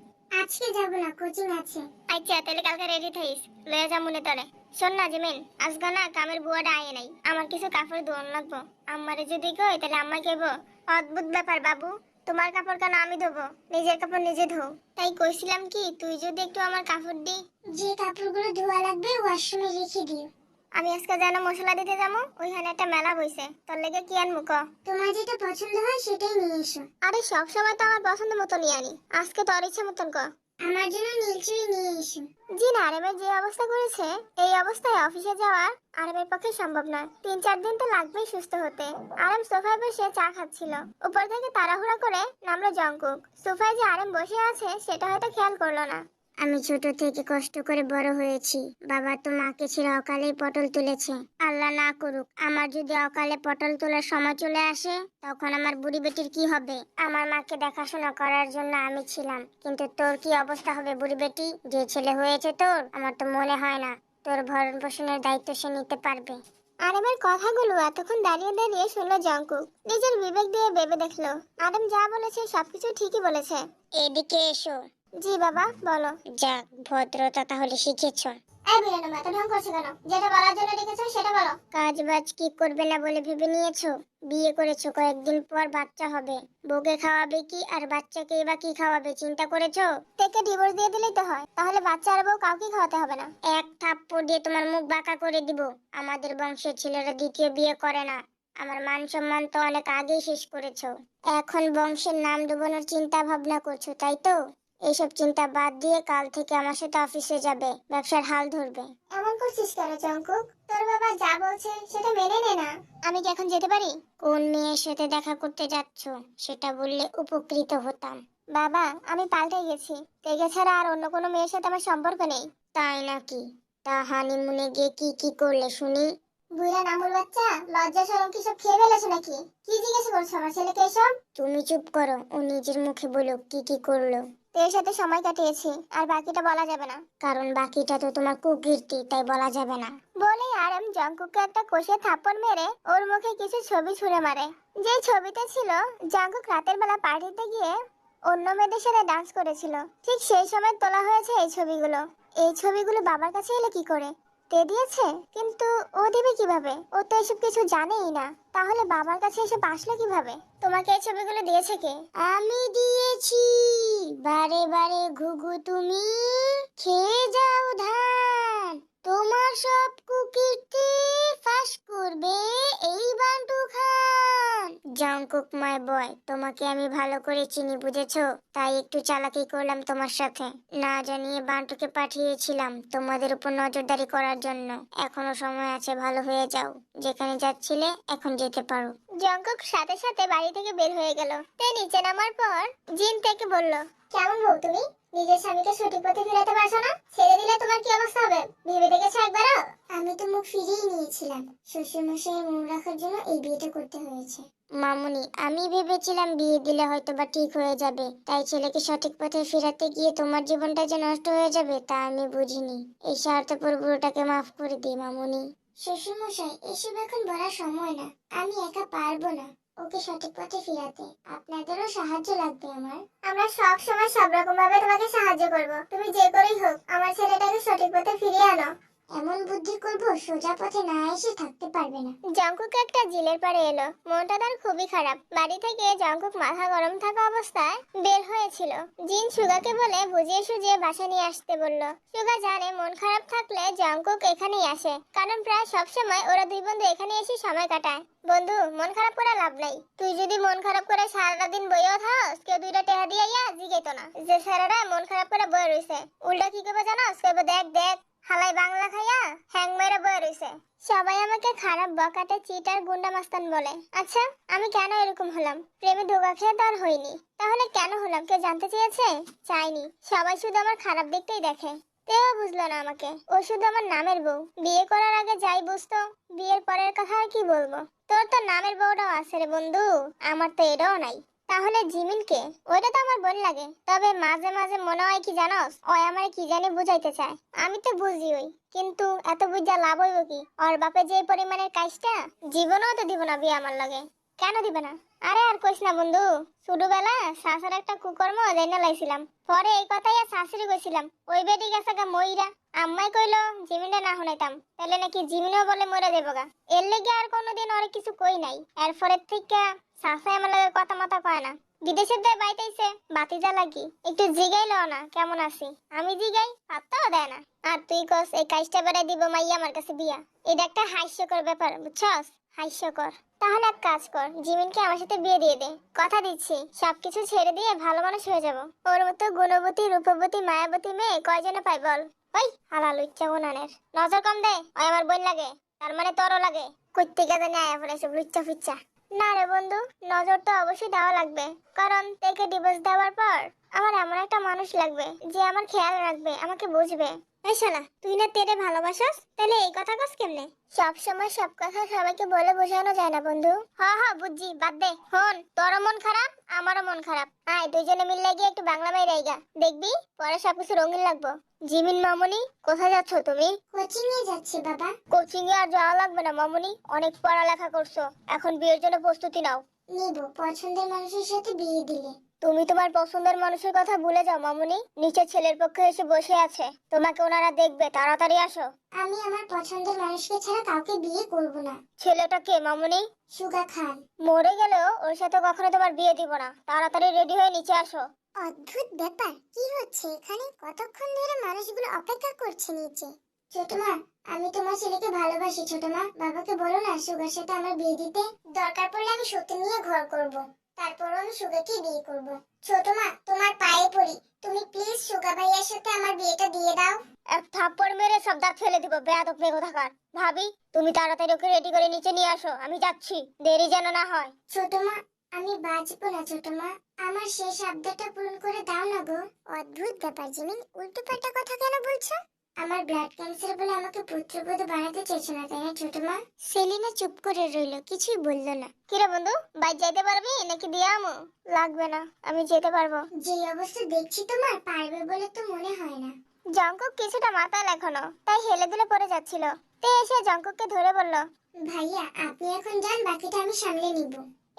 S2: আজকে যাব না, কোচিং আছে।
S1: আচ্ছা, তাহলে কালকে রেডি থাইস, লয়ে যা মনে তরে। শোন না জিমিন, আজকে না কামের বুয়াটা আয় নাই, আমার কিছু কাপড় ধোন লাগবো। আম্মারে যদি কই তাহলে আম্মা কইবো অদ্ভুত ব্যাপার বাবু, তোমার কাপড় কেন আমি ধোবো? নিজের কাপড় নিজে ধো। তাই কইছিলাম কি, তুই যদি একটু আমার কাপড় দি।
S2: যে কাপড়গুলো ধোয়া লাগবে ওয়াশরুমে রেখে দিও।
S1: আমি আজকে যেন মশলা দিতে যাবো, ওইখানে একটা মেলা বইছে, তোর লেগে কি আনমু ক?
S2: তোমার যেটা পছন্দ হয় সেটাই নিয়ে এসো।
S1: আরে সব সময় তো আমার পছন্দ মতো নিয়ে আনি, আজকে তোর ইচ্ছা মতন ক।
S2: আমার জন্য নীলচুড়ি নিয়ে এসো।
S1: জি না, আরেবের যে অবস্থা করেছে, এই অবস্থায় অফিসে যাওয়া আরেবের পক্ষে সম্ভব নয়। 3-4 দিন তো লাগবেই সুস্থ হতে। আরাম সোফায় বসে চা খাচ্ছিল, উপর থেকে তাড়াহুড়া করে নামলো জঙ্কুক। সোফায় যে আরাম বসে আছে সেটা হয়তো খেয়াল করলো না।
S2: আমি ছোট থেকে কষ্ট করে বড় হয়েছি। বাবা তো মাকে ছেড়ে অকালেই পটল তুলেছে। আল্লাহ না করুক আমার যদি অকালে পটল তোলার সময় চলে আসে, তখন আমার বুড়ি বেটির কি হবে? আমার মাকে দেখাশোনা করার জন্য আমি ছিলাম, কিন্তু তোর কি অবস্থা হবে বুড়ি বেটি? যে ছেলে হয়েছে তোর, আমার তো মনে হয় না তোর ভরণ পোষণের দায়িত্ব সে নিতে পারবে।
S1: আরামের কথাগুলো এতক্ষণ দাঁড়িয়ে দাঁড়িয়ে শুনলো জঙ্কুক। নিজের বিবেক দিয়ে ভেবে দেখলো আরাম যা বলেছে সবকিছু ঠিকই বলেছে।
S2: এদিকে এসো।
S1: জি বাবা, বলো।
S2: যাক, ভদ্রতা তাহলে শিখেছো।
S1: এই বিরানো মাথা ঢং করছে কেন? যেটা বলার জন্য ডেকেছো সেটা বলো।
S2: কাজ বাজ কি করবে না বলে ভেবে নিয়েছো? বিয়ে করেছো, কয়েকদিন পর বাচ্চা হবে। বউকে খাওয়াবে কি আর বাচ্চাকে বা কি খাওয়াবে চিন্তা করেছো?
S1: তেকে ডিভোর্স দিয়ে দিলেই তো হয়, তাহলে বাচ্চা আর বউ কাউকে খাওয়াতে হবে না।
S2: এক থাপ্পড় দিয়ে তোমার মুখ বাঁকা করে দিব। আমাদের বংশের ছেলেরা দ্বিতীয় বিয়ে করে না। আমার মান সম্মান তো অনেক আগেই শেষ করেছো। এখন বংশের নাম ডুবানোর চিন্তা ভাবনা করছো, তাই তো? এইসব চিন্তা বাদ দিয়ে কাল থেকে আমার সাথে অফিসে যাবে, ব্যবসার হাল ধরবে।
S1: এমন করছিস কেন জঙ্কুক? তোর বাবা যা বলছে সেটা মেনে নে না। আমি কি এখন যেতে পারি?
S2: কোন মেয়ের সাথে দেখা করতে যাচ্ছ সেটা বললে উপকৃত হতাম।
S1: বাবা, আমি পাল্টে গেছি। তেকে ছাড়া আর অন্য কোনো মেয়ের সাথে আমার সম্পর্ক নেই।
S2: তাই নাকি? তা হানিমুনে গিয়ে কি কি করলে শুনি?
S1: বুইরা নামুর বাচ্চা, লজ্জা শরম কি সব খেয়ে ফেলেছো নাকি? কি জিজ্ঞেস করছো আমার ছেলেকে এসব?
S2: তুমি চুপ করো, ও নিজের মুখে বলো কি কি করলো।
S1: তের সাথে সময় কাটিয়েছি, আর বাকিটা বলা যাবে না।
S2: কারণ বাকিটা তো তোমার কুকীর্তি, তাই বলা যাবে না।
S1: বলেই আরাম জঙ্কুককে একটা কষে থাপ্পড় মেরে ওর মুখে কিছু ছবি ছুঁড়ে মারে। যে ছবিতে ছিল জঙ্কুক রাতের বেলা পার্টিতে গিয়ে অন্য মেয়েদের সাথে ডান্স করেছিল, ঠিক সেই সময় তোলা হয়েছে এই ছবিগুলো। এই ছবিগুলো বাবার কাছে এলো কি করে? তে দিয়েছে, কিন্তু ও দিবে কিভাবে? ও তো এসব কিছু জানেই না। তাহলে বাবার কাছে এসে আসলো কিভাবে? তোমাকে এই ছবিগুলো দিয়েছে কে?
S2: আমি দিয়েছি। বারে বারে ঘুঘু তুমি খেয়ে যাও ধান। তোমার সব কুকীর্তি ফাঁস করবে এই বান্টু খান। জঙ্কুক মাই বয়, তোমাকে আমি ভালো করে চিনি, বুঝেছো? তাই একটু চালাকি করলাম তোমার সাথে। না জানিয়ে বান্টুকে পাঠিয়েছিলাম তোমাদের উপর নজরদারি করার জন্য। এখনো সময় আছে, ভালো হয়ে যাও। যেখানে যাচ্ছিলে এখন যেতে পারো।
S1: জঙ্কুক সাথে সাথে বাড়ি থেকে বের হয়ে গেল। তে নিচে নামার পর জিন থেকে বলল, কেমন বউ তুমি? নিজের স্বামীকে সঠিক পথে ফিরাতে পারছো না? ছেড়ে দিলে তোমার কি অবস্থা হবে ভেবে দেখেছো একবারও?
S2: আমি তো মুখ ফিরিয়ে নিয়েছিলাম। শ্বশুর মশাইয়ের মন রাখার জন্য এই বিয়েটা করতে হয়েছে। মামুনি, আমি ভেবেছিলাম বিয়ে দিলে হয়তো বা ঠিক হয়ে যাবে, তাই ছেলেকে সঠিক পথে ফেরাতে গিয়ে তোমার জীবনটা যে নষ্ট হয়ে যাবে তা আমি বুঝিনি। এই স্বার্থপর বুড়োটাকে মাফ করে দিই মামুনি। শ্বশুর মশাই, এসব এখন বলার সময় না। আমি একা পারবো না ওকে সঠিক পথে ফিরাতে। আপনাদেরও সাহায্য লাগবে আমার।
S1: আমরা সব সময় সব রকম ভাবে তোমাকে সাহায্য করব। তুমি যে করেই হোক আমার ছেলেটাকে সঠিক পথে ফিরিয়ে আনো।
S2: এমন বুদ্ধি করব সোজা পথে না এসে থাকতে পারবে না।
S1: জঙ্কুক একটা জিলের পাড়ে এলো। মনটা তার খুবই খারাপ। বাড়ি থেকে জঙ্কুক মাথা গরম থাকা অবস্থায় বের হয়েছিল। জিন সুগাকে বলে বুঝিয়ে সুঝিয়ে বাসা নিয়ে আসতে বলল। সুগা জানে মন খারাপ থাকলে জঙ্কুক এখানেই আসে, কারণ প্রায় সব সময় ওরা দুই বন্ধু এখানে এসে সময় কাটায়। বন্ধু, মন খারাপ করে লাভ নাই। তুই যদি মন খারাপ করে সারাটা দিন বইও থাকস, কেউ দুইটা টেহা দিয়ে জিগাইতো না যে স্যারেরা মন খারাপ করে বয়ে রইছে। উল্টা কি করবে জানোস? কইবে দেখ দেখ হালাই বাংলা খাইয়া হ্যাং মেরে বয়ে রইছে। সবাই আমাকে খারাপ বকাটে চিটার গুন্ডা মাস্তান বলে। আচ্ছা, আমি কেন এরকম হলাম? প্রেমে ধোকা খেয়ে তো আর হইনি, তাহলে কেন হলাম কেউ জানতে চেয়েছে? চাইনি। সবাই শুধু আমার খারাপ দিকটাই দেখে। তেও বুঝলো না আমাকে। ও শুধু আমার নামের বউ। বিয়ে করার আগে যাই বুঝতো, বিয়ের পরের কথা আর কি বলবো। তোর তো নামের বউটাও আছে রে বন্ধু, আমার তো এটাও নাই। তাহলে জিমিনকে? ওইটা তো আমার বোন লাগে। তবে মাঝে মাঝে মনে হয় কি জানোস, ওই আমার কি জানি বুঝাইতে চায়। আমি তো বুঝি ওই, কিন্তু এত বুঝা লাভ হইব কি? ওর বাপে যে পরিমাণের কাজটা, জীবনেও তো দিব না বিয়ে আমার লাগে। কেন দিবে না? আরে আর কইস না বন্ধু, ছোটবেলা শাশুর একটা কুকর্ম জেনে লাইছিলাম। পরে এই কথাই আর শাশুড়ি কইছিলাম। ওই বেটি গেছে গা মইরা। আম্মাই কইলো জিমিনটা না শুনাইতাম, তাহলে নাকি জিমিনও বলে মরে দেবো গা। এর লেগে আর কোনোদিন ওরে কিছু কই নাই। এরপরের থেকে শাশুড়ি আমার লগে কথা মাথা কয় না। বিদেশের দেয় বাইতেইছে বাতিজা লাগি, একটু জিগাইলো না কেমন আছি। আমি জিগাই, পাত্তাও দেয় না। আর তুই কস এই কাজটা বেড়াই দিব মাইয়া আমার কাছে বিয়া। এটা একটা হাস্যকর ব্যাপার, বুঝছস? হাস্যকর। তাহলে এক কাজ কর, জিমিনকে আমার সাথে বিয়ে দিয়ে দে। কথা দিচ্ছি সবকিছু ছেড়ে দিয়ে ভালো মানুষ হয়ে যাব। ওর মতো গুণবতী রূপবতী মায়াবতী মেয়ে কয়জনে পাই বল? ওই হালাল উচ্চা গুনানের নজর কম দে। ওই আমার বোন লাগে, তার মানে তোরও লাগে। কইতে গেছে জানি আয়া ফেলেছে লুচ্চা ফিচ্চা। না রে বন্ধু, নজর তো অবশ্যই দেওয়া লাগবে, কারণ তাকে ডিভোর্স দেওয়ার পর আমার এমন একটা মানুষ লাগবে যে আমার খেয়াল রাখবে, আমাকে বুঝবে। এই শালা, তুই না তেরে ভালোবাসস, তাহলে এই কথা কস কেমনে? সব সময় সব কথা সবাইকে বলে বোঝানো যায় না বন্ধু। হ্যাঁ হ্যাঁ বুঝছি, বাদ দে। হন, তোরও মন খারাপ, আমারও মন খারাপ। আয় দুইজনে মিলে গিয়ে একটু বাংলা বাইরে আইগা, দেখবি পরে সবকিছু রঙিন লাগবো। জিমিন মামুনি, কোথায় যাচ্ছ তুমি?
S2: কোচিং এ যাচ্ছি বাবা।
S1: কোচিং এ আর যাওয়া লাগবে না মামুনি, অনেক পড়ালেখা করছো, এখন বিয়ের জন্য প্রস্তুতি নাও।
S2: নিব, পছন্দের মানুষের সাথে বিয়ে দিলে।
S1: তুমি তোমার পছন্দের মানুষের কথা ভুলে যাও মামুনি, নিচে ছেলের পক্ষে এসে বসে আছে, তোমাকে ওনারা দেখবে, তাড়াতাড়ি আসো।
S2: আমি আমার পছন্দের মানুষকে ছাড়া কাউকে বিয়ে করব না।
S1: ছেলেটা কে মামুনি?
S2: সুগা খান।
S1: মরে গেলেও ওর সাথে কখনো তোমার বিয়ে দিব না, তাড়াতাড়ি রেডি হয়ে নিচে আসো।
S2: অদ্ভুত ব্যাপার, কি হচ্ছে এখানে? কতক্ষণ ধরে মানুষগুলো অপেক্ষা করছে নিচে। ছোট মা, আমি তোমার ছেলেকে ভালোবাসি। ছোট মা, বাবাকে বলো না সুগার সাথে আমার বিয়ে দিতে। দরকার পড়লে আমি সত্যি নিয়ে ঘর করব, তারপর আমি সুগাকে বিয়ে করব। ছোট মা, তোমার পায়ে পড়ি, তুমি প্লিজ সুগা ভাইয়ার সাথে আমার বিয়েটা দিয়ে দাও।
S1: এক থাপ্পড় মেরে সব দাঁত ফেলে দিব, বেয়াদব মেয়ে কোথাকার। ভাবি, তুমি তাড়াতাড়ি ওকে রেডি করে নিচে নিয়ে আসো, আমি যাচ্ছি, দেরি যেন না হয়।
S2: ছোট মা, আমি বাঁচবো না ছোট মা, আমার শেষ আবদারটা পূরণ করে দাও না গো। অদ্ভুত ব্যাপার জিমিন, উল্টো পাল্টা কথা কেন বলছো? আমার ব্লাড ক্যান্সার বলে আমাকে পুত্রবধূ বানাতে চেয়েছো না, তাই না ছোট মা? সেলিনা চুপ করে রইলো, কিছুই বললো না।
S1: কিরে বন্ধু, বাইক যাইতে পারবি নাকি দিয়ে আমু? লাগবে না, আমি যেতে পারবো।
S2: যে অবস্থা দেখছি তোমার, পারবে বলে তো মনে হয় না।
S1: জঙ্কুক কিছুটা মাতাল এখনো, তাই হেলে দুলে পড়ে যাচ্ছিল। তে এসে জঙ্কুককে ধরে বলল,
S2: ভাইয়া আপনি এখন যান, বাকিটা আমি সামলে নিব।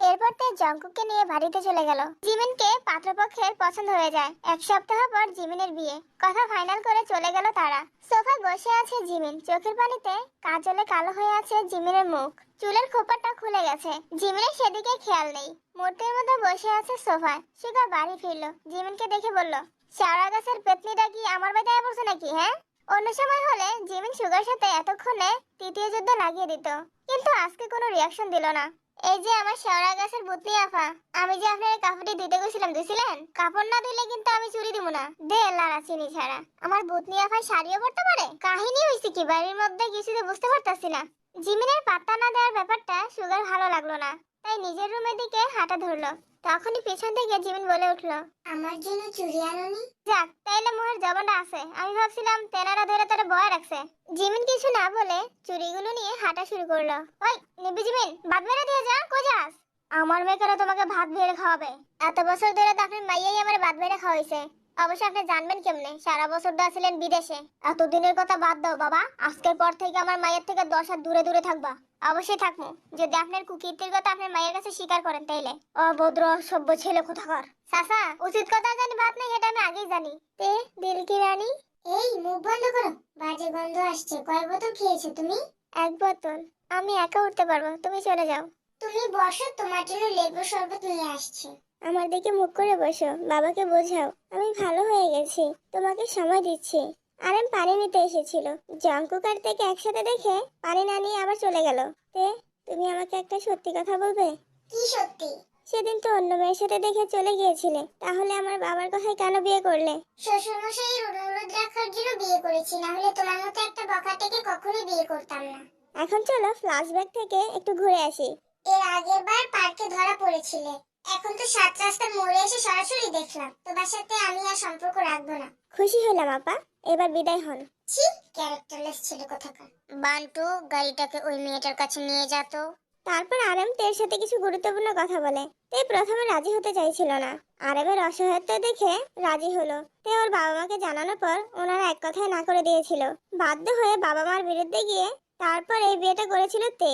S1: এরপর তে জঙ্কুককে নিয়ে বাড়িতে চলে গেল। জিমিনকে পাত্রপক্ষের পছন্দ হয়ে যায়। এক সপ্তাহ পর জিমিনের বিয়ে কথা ফাইনাল করে চলে গেল তারা। সোফায় বসে আছে জিমিন, চোখের পানিতে কাজলে কালো হয়ে আছে জিমিনের মুখ, চুলের খোপাটা খুলে গেছে। জিমিনের সেদিকে খেয়াল নেই, মূর্তির মধ্যে বসে আছে সোফায়। সুগা বাড়ি ফিরলো, জিমিনকে দেখে বলল, শাওড়া গাছের পেতনিটা কি আমার বাড়িতে আয় পড়ছে নাকি? হ্যাঁ, অন্য সময় হলে জিমিন সুগার সাথে এতক্ষণে তৃতীয় যুদ্ধ লাগিয়ে দিত, কিন্তু আজকে কোনো রিয়াকশন দিল না। এই যে আমার শেওড়া গাছের বুতনি আফা, আমি যে আপনার কাপড়টি দিতে গেছিলাম, দিছিলেন? কাপড় না দিলে কিন্তু আমি চুরি দিব না। দে লারা চিনি ছাড়া আমার বুতনি আফা শাড়িও পরতে পারে? কাহিনী হইছে কি বাড়ির মধ্যে, কিছুতে বুঝতে পারতাছি না। জিমিনের পাত্তা না দেওয়ার ব্যাপারটা সুগার ভালো লাগলো না, তাই নিজের রুমের দিকে হাঁটা ধরলো। তখনই পিছন থেকে জিমিন বলে উঠলো,
S2: আমার জন্য চুড়ি আনোনি?
S1: যাক, তাইলে মোহর জবানটা আছে। আমি ভাবছিলাম তেনারা ধরে তারা বয় রাখছে। জিমিন কিছু না বলে চুড়িগুলো নিয়ে হাঁটা শুরু করলো। ওই নিবি জিমিন, ভাত বেড়ে দিয়ে যা, কই যাস? আমার মেয়েকে তোমাকে ভাত বেড়ে খাওয়াবে? এত বছর ধরে তো আপনার মাইয়াই আমার ভাত বেড়ে খাওয়াইছে। অবশ্য আপনি জানবেন কেমনে, সারা বছর তো ছিলেন বিদেশে। এতদিনের কথা বাদ দাও বাবা, আজকের পর থেকে আমার মায়ের থেকে 10 হাত দূরে দূরে থাকবা। অবশ্যই থাকবো, যদি আপনার কুকীর্তির কথা আপনার মায়ের কাছে স্বীকার করেন তাইলে। অভদ্র সভ্য ছেলে কোথাকার। চাচা, উচিত কথা জানি ভাত নেই, এটা আমি আগেই জানি। তে দিল কি রানী,
S2: এই মুখ বন্ধ করো, বাজে গন্ধ আসছে। কয় বোতল খেয়েছো তুমি?
S1: 1 বোতল। আমি একা উঠতে পারবো, তুমি চলে যাও।
S2: তুমি বসো, তোমার জন্য লেবু শরবত নিয়ে আসছি।
S1: আমার দিকে মুখ করে বসো, বাবাকে বোঝাও আমি ভালো হয়ে গেছি, তোমাকে সময় দিচ্ছি। আরেম পানি নিতে এসেছিল, জঙ্কুক আর থেকে একসাথে দেখে পানি না নিয়ে আবার চলে গেল। তে তুমি আমাকে একটা সত্যি কথা বলবে?
S2: কি সত্যি?
S1: সেদিন তো অন্য মেয়ের সাথে দেখে চলে গিয়েছিলে, তাহলে আমার বাবার কথায় কেন বিয়ে করলে?
S2: শ্বশুরমশাইয়ের অনুরোধ রাখার জন্য বিয়ে করেছি, না হলে তোমার মতো একটা বখাটেকে কখনোই বিয়ে করতাম না।
S1: এখন চলো ফ্ল্যাশব্যাক থেকে একটু ঘুরে আসি।
S2: এর আগের বার পার্কে ধরা পড়েছিলে, এখন তো 7 রাস্তার মোড়ে এসে সরাসরি দেখলাম। তোমার সাথে আমি আর সম্পর্ক রাখবো না।
S1: খুশি হলাম আপা, এবার বিদায় হন।
S2: ছি, ক্যারেক্টারলেস ছেলে কোথাকার। বান্টু, গাড়িটাকে ওই মেয়েটার কাছে নিয়ে যা তো।
S1: তারপর আরাম তের সাথে কিছু গুরুত্বপূর্ণ কথা বলে। তে প্রথমে রাজি হতে চাইছিল না, আরামের অসহায়ত্ব দেখে রাজি হলো। তে ওর বাবা মাকে জানানোর পর ওনারা এক কথায় না করে দিয়েছিল। বাধ্য হয়ে বাবা মার বিরুদ্ধে গিয়ে তারপর এই বিয়েটা করেছিল তে।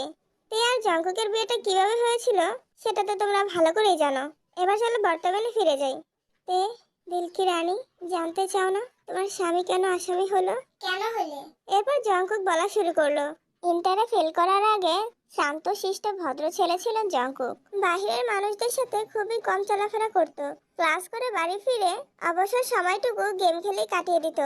S1: তে আর জঙ্কুকের বিয়েটা কিভাবে হয়েছিল সেটা তো তোমরা ভালো করেই জানো। এবার চলো বর্তমানে ফিরে যাই। তে দিল কি রানী, জানতে চাও না তোমার স্বামী কেন আসামি হলো?
S2: কেন হলে?
S1: এরপর জঙ্কুক বলা শুরু করলো। ইন্টারে ফেল করার আগে শান্ত শিষ্ট ভদ্র ছেলে ছিল জঙ্কুক। বাহিরের মানুষদের সাথে খুবই কম চলাফেরা করত। ক্লাস করে বাড়ি ফিরে অবসর সময়টুকু গেম খেলেই কাটিয়ে দিত।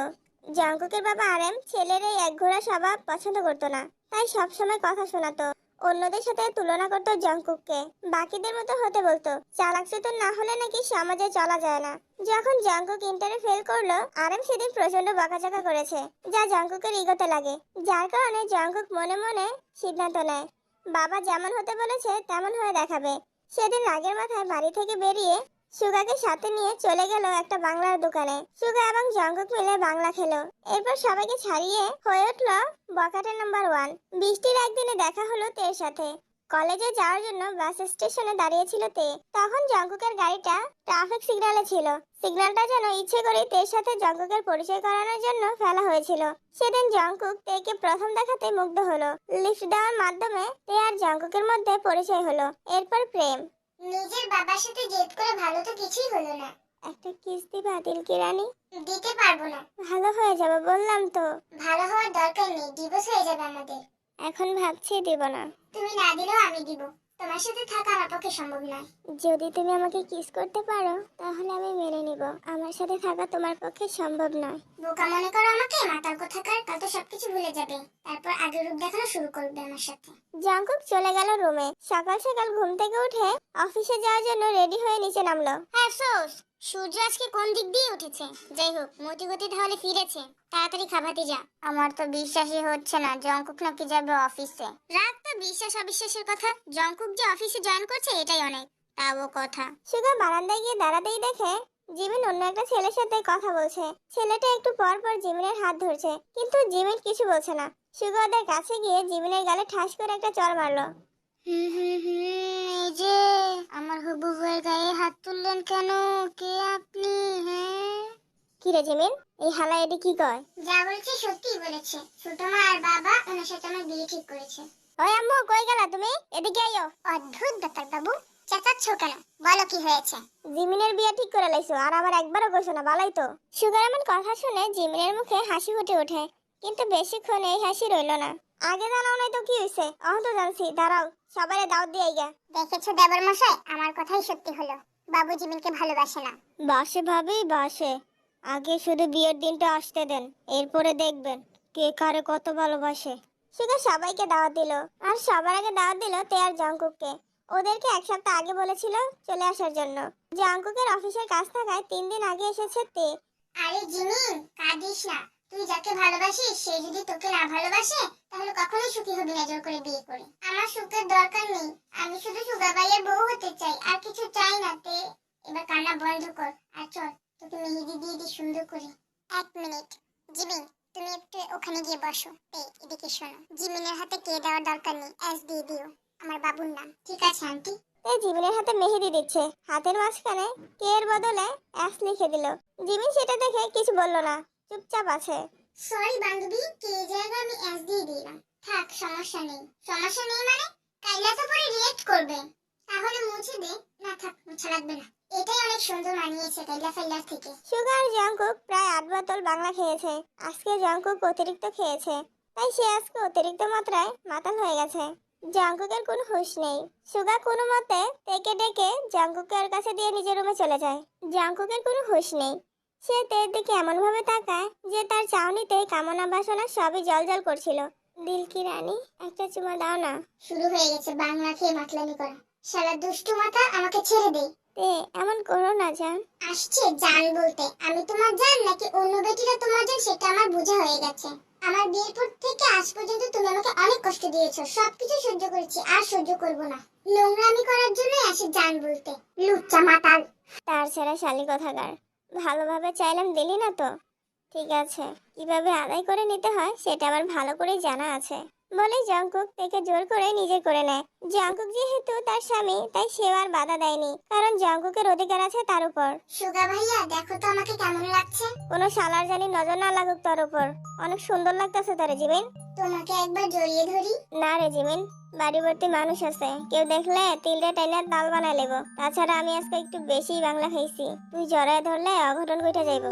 S1: জঙ্কুকের বাবা আরেম ছেলের এই একঘোড়া স্বভাব পছন্দ করতো না, তাই সব সময় কথা শোনাতো। অন্যদের সাথে তুলনা করতো জঙ্কুককে, বাকিদের মতো হতে বলতো। চালাক চতুর না হলে নাকি সমাজে চলা যায় না। যখন জঙ্কুক ইন্টারে ফেল করলো, আরেম সেদিন প্রচন্ড বকাঝকা করেছে, যা জঙ্কুকের ইগোতে লাগে। যার কারণে জঙ্কুক মনে মনে সিদ্ধান্ত নেয় বাবা যেমন হতে বলেছে তেমন হয়ে দেখাবে। সেদিন রাগের মাথায় বাড়ি থেকে বেরিয়ে সুগাকে সাথে নিয়ে চলে গেল একটা বাংলার দোকানে। সুগা এবং জঙ্কুক মিলে বাংলা খেলো। এরপর সবাইকে ছাড়িয়ে হয়ে উঠলো বকাটে নাম্বার 1। বৃষ্টির একদিনে দেখা হলো তের সাথে। কলেজে যাওয়ার জন্য বাস স্টেশনে দাঁড়িয়েছিল তে। তখন জঙ্কুকের গাড়িটা ট্রাফিক সিগন্যালে ছিল। সিগন্যালটা যেন ইচ্ছে করে তের সাথে জঙ্কুকের পরিচয় করানোর জন্য ফেলা হয়েছিল। সেদিন জঙ্কুক তেকে প্রথম দেখাতে মুগ্ধ হলো। লিফট দেওয়ার মাধ্যমে তে আর জঙ্কুকের মধ্যে পরিচয় হলো। এরপর প্রেম।
S2: নিজের বাবার সাথে জেদ করে ভালো তো কিছুই হলো না।
S1: একটা কিস দিবা দিলকি রানী?
S2: দিতে পারবো না।
S1: ভালো হয়ে যাবে বললাম তো।
S2: ভালো হওয়ার দরকার নেই, ডিভোর্স হয়ে যাবে আমাদের।
S1: এখন ভাবছি দিব না।
S2: তুমি না দিলেও আমি দিব। তোমার সাথে থাকা আমার পক্ষে সম্ভব নয়।
S1: যদি তুমি আমাকে কিস করতে পারো তাহলে আমি মেনে নিব। আমার সাথে থাকা তোমার পক্ষে সম্ভব নয়।
S2: বোকা মনে করো আমাকে? মাতাল কোথাকার। কাল তো সবকিছু ভুলে যাবে, তারপর আগের রূপ দেখানো শুরু করবে আমার সাথে।
S1: জঙ্কুক চলে গেল রুমে। সকাল সকাল ঘুম থেকে উঠে অফিসে যাওয়ার জন্য রেডি হয়ে নিচে নামলো।
S2: আফসোস, সূর্য আজকে কোন দিক দিয়ে উঠেছে। যাই হোক, মতিগতি তাহলে ফিরেছে। তাড়াতাড়ি খাবাতে যা। আমার তো বিশ্বাসই হচ্ছে না জঙ্কুক নাকি যাবে অফিসে। রাখ তো বিশ্বাস অবিশ্বাসের কথা। জঙ্কুক যে অফিসে জয়েন করছে এটাই অনেক। তাও কথা।
S1: সুগা বারান্দায় গিয়ে দাঁড়াতেই দেখে জিমিন অন্য একটা ছেলের সাথে কথা বলছে। ছেলেটা একটু পর পর জিমিনের হাত ধরছে, কিন্তু জিমিন কিছু বলছে না। সুগা ওদের কাছে গিয়ে জিমিনের গালে ঠাস করে একটা চড় মারলো।
S2: এই যে আমার হবু বউয়ের গায়ে হাত তুললেন কেন? কে আপনি? হ্যাঁ,
S1: কি রে জিমিন, এই হালা এটি কি কয়?
S2: যা বলছে সত্যি বলেছে। ছোট মা আর বাবা ওনার সাথে আমার বিয়ে ঠিক করেছে।
S1: ওই আম্মু, কই গেলা তুমি? এদিকে আইও।
S2: অদ্ভুত ব্যাপার বাবু, চেঁচাচ্ছ কেন? বলো কি হয়েছে?
S1: জিমিনের বিয়ে ঠিক করে লাইছো আর আবার একবারও কইছো না, ভালোই তো। সুগার এমন কথা শুনে জিমিনের মুখে হাসি ফুটে ওঠে, কিন্তু বেশিক্ষণ এই হাসি রইল না। আগে জানাও নাই তো কি হইছে? অহন তো জানছি, দাঁড়াও সবাই দাওয়াত দিয়ে আইগা।
S2: দেখেছো দেবর মশাই, আমার কথাই সত্যি হলো। বাবু জিমিনকে ভালোবাসে না।
S1: বাসে ভাবেই বাসে। আগে শুধু বিয়ের দিনটা আসতে দেন, এরপরে দেখবেন কে কারে কত ভালোবাসে। সুগা সবাইকে দাওয়াত দিল, আর সবার আগে দাওয়াত দিল তে আর জঙ্কুককে। ওদেরকে এক সপ্তাহ আগে বলেছিল চলে আসার জন্য। জঙ্কুকের অফিসের কাজ থাকায় 3 দিন আগে এসেছে তে।
S2: আরে জিমিন, কাঁদিস না। তুই যাকে ভালোবাসিস সে যদি তোকে না ভালোবাসে তাহলে কখনোই সুখী হবি না জোর করে বিয়ে করে। আমার সুখের দরকার নেই। আমি শুধু সুগা ভাইয়ের বউ হতে চাই, আর কিছু চাই না। তে এবার কান্না বন্ধ কর আর চল তোকে মেহেদি দিয়ে দিই সুন্দর করে। 1 মিনিট জিমিন, তুমি একটু ওখানে গিয়ে বসো। তে এদিকে শোনো, জিমিনের হাতে কে দেওয়ার দরকার নেই, এস দিয়ে দিও। আমার বাবুর নাম। ঠিক আছে আন্টি।
S1: তে জিমিনের হাতে মেহেদি দিচ্ছে, হাতের মাঝখানে কে এর বদলে এস লিখে দিল। জিমিন সেটা দেখে কিছু বলল না, চুপচাপ আছে।
S2: সরি বান্ধবী, কে জায়গায় আমি এস দিয়ে দিলাম। থাক, সমস্যা নেই। সমস্যা নেই মানে? কাইলা তো পরে রিয়েক্ট করবে। তাহলে মুছে দে। না থাক, মুছা লাগবে না। এটাই অনেক সুন্দর মানিয়েছে কাইলা ফাইলার থেকে।
S1: সুগার জঙ্কুক প্রায় 8 বোতল বাংলা খেয়েছে। আজকে জঙ্কুক অতিরিক্ত খেয়েছে, তাই সে আজকে অতিরিক্ত মাত্রায় মাতাল হয়ে গেছে। জঙ্কুকের কোনো হুঁশ নেই। সুগা কোনো মতে তেকে ডেকে জঙ্কুকের কাছে দিয়ে নিজের রুমে চলে যায়। জঙ্কুকের কোনো হুঁশ নেই। সে তের দিকে এমন ভাবে তাকায় যে তার চাউনিতে কামনা বাসনা সবই জলজল করছিল। দিল কি রানী, একটা চুমা দাও না।
S2: শুরু হয়ে গেছে বাংলা খেয়ে মাতলামি করা। শালা দুষ্টু মাথা, আমাকে ছেড়ে দে।
S1: তে এমন করো না জান।
S2: আসছে জান বলতে। আমি তোমার জান নাকি অন্য বেটিরা তোমার জান সেটা আমার বোঝা হয়ে গেছে। আমার বিয়ের পর থেকে আজ পর্যন্ত তুমি আমাকে অনেক কষ্ট দিয়েছো। সবকিছু সহ্য করেছি, আর সহ্য করব না। নোংরামি করার জন্য আসে জান বলতে। লুচ্চা মাতাল।
S1: তার ছেড়ে শালি কথাকার। ভালোভাবে চাইলাম দিলি না তো। ঠিক আছে, কিভাবে আদায় করে নিতে হয় সেটা আমার ভালো করে জানা আছে। বলে জঙ্কুক থেকে জোর করে নিজে করে নেয়। জঙ্কুক যেহেতু তার স্বামী, তাই সে আর বাধা দেয়নি, কারণ জঙ্কুকের অধিকার আছে তার উপর।
S2: সুগা ভাইয়া, দেখো তো আমাকে কেমন লাগছে।
S1: কোনো শালার জানি নজর না লাগুক তোর উপর। অনেক সুন্দর লাগতেছে তোরে জিমিন।
S2: তোমাকে একবার জড়িয়ে ধরি।
S1: না রে জিমিন, বাড়ি ভর্তি মানুষ আছে, কেউ দেখলে তিলটা টাইনা তাল বানাই লেব। তাছাড়া আমি আজকে একটু বেশি বাংলা খাইছি, তুই জড়ায় ধরলে অঘটন ঘটে যাইব।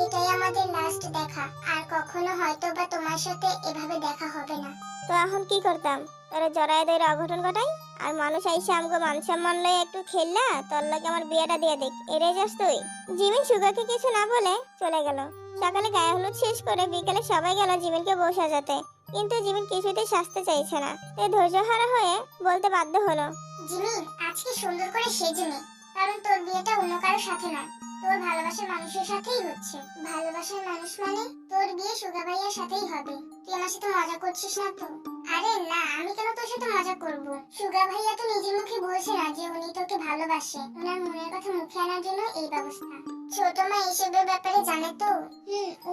S2: এটাই আমাদের লাস্ট দেখা, আর কখনো হয়তো বা তোমার সাথে এভাবে দেখা হবে না।
S1: তো এখন কি করতাম? তোরা জড়ায় ধরে অঘটন ঘটাই, আর মানুষ আইসা আমগো মান সম্মান লয়ে একটু খেললা তোর লাগে আমার বিয়েটা দিয়ে দেখ, এটাই যাস তুই? জিমিন সুগাকে কিছু না বলে চলে গেল। সকালে গায়ে হলুদ শেষ করে বিকেলে সবাই গেল জিমিনকে বউ সাজাতে, কিন্তু জিমিন কিছুতেই সাজতে চাইছে না। তাই ধৈর্যহারা হয়ে বলতে বাধ্য হলো,
S2: জিমিন, আজকে সুন্দর করে সেজে নে, কারণ তোর বিয়েটা অন্য কারোর সাথে নয়, তোর ভালোবাসার মানুষের সাথেই হচ্ছে। ভালোবাসার মানুষ মানে তোর বিয়ে সুগা ভাইয়ার সাথেই হবে। তুই আমার সাথে মজা করছিস না তো? আরে না, আমি কেন তোর সাথে মজা করব? সুগা ভাইয়া তো নিজের মুখে বলছে না যে উনি তোকে ভালোবাসে। ওনার মনের কথা মুখে আনার জন্য এই ব্যবস্থা। ছোট মা এসবের ব্যাপারে জানে তো।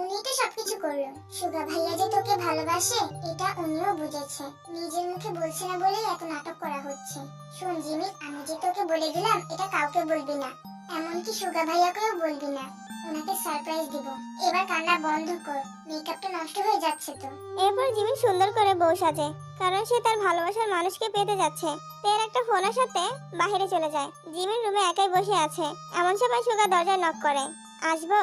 S2: উনি তো সবকিছু করলো। সুগা ভাইয়া যে তোকে ভালোবাসে এটা উনিও বুঝেছে। নিজের মুখে বলছে না বলেই এত নাটক করা হচ্ছে। শোন জিমি, আমি যে তোকে বলে দিলাম এটা কাউকে বলবি না, এমনকি সুগা ভাইয়াকেও বলবি না। ওনাকে সারপ্রাইজ দিব। এবার কান্না বন্ধ কর, মেকআপটা নষ্ট হয়ে যাচ্ছে তো।
S1: এরপর জিমিন সুন্দর করে বউ সাজে, কারণ সে তার ভালোবাসার মানুষকে পেতে যাচ্ছে। তের একটা ফোনের সাথে বাইরে চলে যায়। জিমিন রুমে একাই বসে আছে। এমন সময় সুগা দরজায় নক করে। আসবো?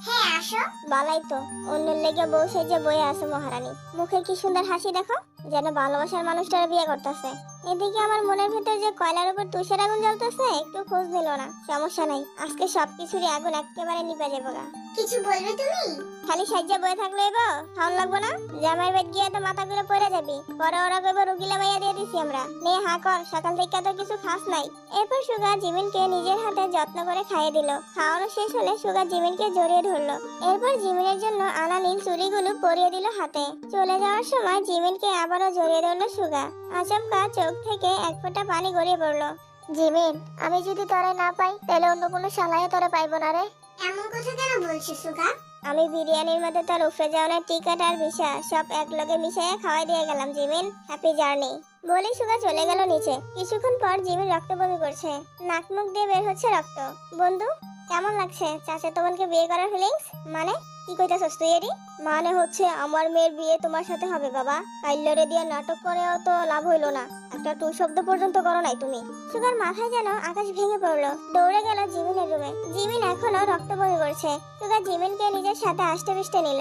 S2: হ্যাঁ আসো।
S1: বালাই তো, অন্যের লেগে বউ সেজে বয়ে আছে মহারানী। মুখে কি সুন্দর হাসি দেখো, যেন ভালোবাসার মানুষটার বিয়ে করতেছে। এদিকে আমার মনের ভিতর যে কয়লার উপর তুষার আগুন জ্বলতেছে, একটু খোঁজ নিল না। সমস্যা নাই, আজকে সবকিছুরই আগুন একেবারে নিভে যাবো গা।
S2: কিছু বলবে তুমি?
S1: খালি সাজ্জা বয়ে থাকলে এবো খাওয়ান লাগবো না? জামাই বেদ গিয়ে তো মাথা ঘুরে পড়ে যাবি। পরে ওরা কইব রুগিলা মাইয়া দিয়ে দিছি আমরা। নে হা কর, সকাল থেকে তো কিছু খাস নাই। এরপর সুগা জিমিনকে নিজের হাতে যত্ন করে খাইয়ে দিল। খাওয়ানো শেষ হলে সুগা জিমিনকে জড়িয়ে ধরলো। এরপর জিমিনের জন্য আনা নীল চুড়িগুলো পরিয়ে দিল হাতে। চলে যাওয়ার সময় জিমিনকে আবারও জড়িয়ে ধরলো সুগা। আচমকা চোখ থেকে এক ফোঁটা পানি গড়িয়ে পড়লো। জিমিন, আমি যদি তোরে না পাই তাহলে অন্য কোনো শালায় তোরে পাইবো না রে।
S2: এমন কথা কেন বলছিস সুগা?
S1: আমি বিরিয়ানির মধ্যে তোর উফরে যাওয়ার টিকিট আর ভিসা সব এক লগে মিশিয়ে খাওয়াই দিয়ে গেলাম জিমিন। Happy journey. বলেই সুগা চলে গেল নিচে। কিছুক্ষণ পর জিমিন রক্ত বমি করছে। নাক মুখ দিয়ে বের হচ্ছে রক্ত। বন্ধু, কেমন লাগছে চাচাতো বোনকে বিয়ে করার ফিলিংস? মানে কি কইতাছস তুই এরি? মানে হচ্ছে আমার মেয়ের বিয়ে তোমার সাথে হবে বাবা। কাইল্লরে দিয়ে নাটক করেও তো লাভ হইলো না। একটা টু শব্দ পর্যন্ত করো নাই তুমি। সুগার মাথায় যেন আকাশ ভেঙে পড়লো। দৌড়ে গেল জিমিনের রুমে। জিমিন এখনো রক্ত বমি করছে। সুগার জিমিনকে নিজের সাথে আষ্টে পিষ্টে নিল।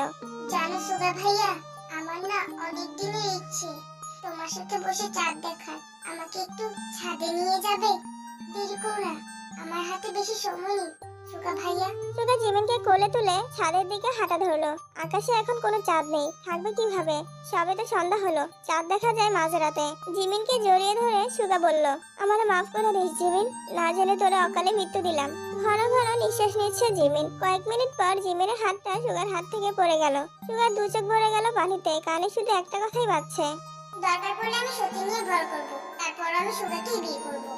S2: জানো সুগা ভাইয়া, আমার না অনেক দিনের ইচ্ছে তোমার সাথে বসে চাঁদ দেখার। আমাকে একটু ছাদে নিয়ে যাবে? দেরি করো না, আমার হাতে বেশি সময় নেই সুগা ভাইয়া।
S1: সুগা জিমিনকে কোলে তুলে ছাদের দিকে হাঁটা ধরলো। আকাশে এখন কোনো চাঁদ নেই, থাকবে কিভাবে? সবে তো সন্ধ্যা হলো, চাঁদ দেখা যায় মাঝরাতে। জিমিনকে জড়িয়ে ধরে সুগা বলল, আমারে মাফ করে দিস জিমিন, না জেনে তোরে অকালে মৃত্যু দিলাম। ঘন ঘন নিঃশ্বাস নিচ্ছে জিমিন। কয়েক মিনিট পর জিমিনের হাতটা সুগার হাত থেকে পড়ে গেল। সুগার দু চোখ ভরে গেল পানিতে। কানে শুধু একটা কথাই বাজছে,
S2: দরকার পড়লে আমি সত্যি নিয়ে ঘর করবো, তারপর আমি সুগাকেই বিয়ে করবো।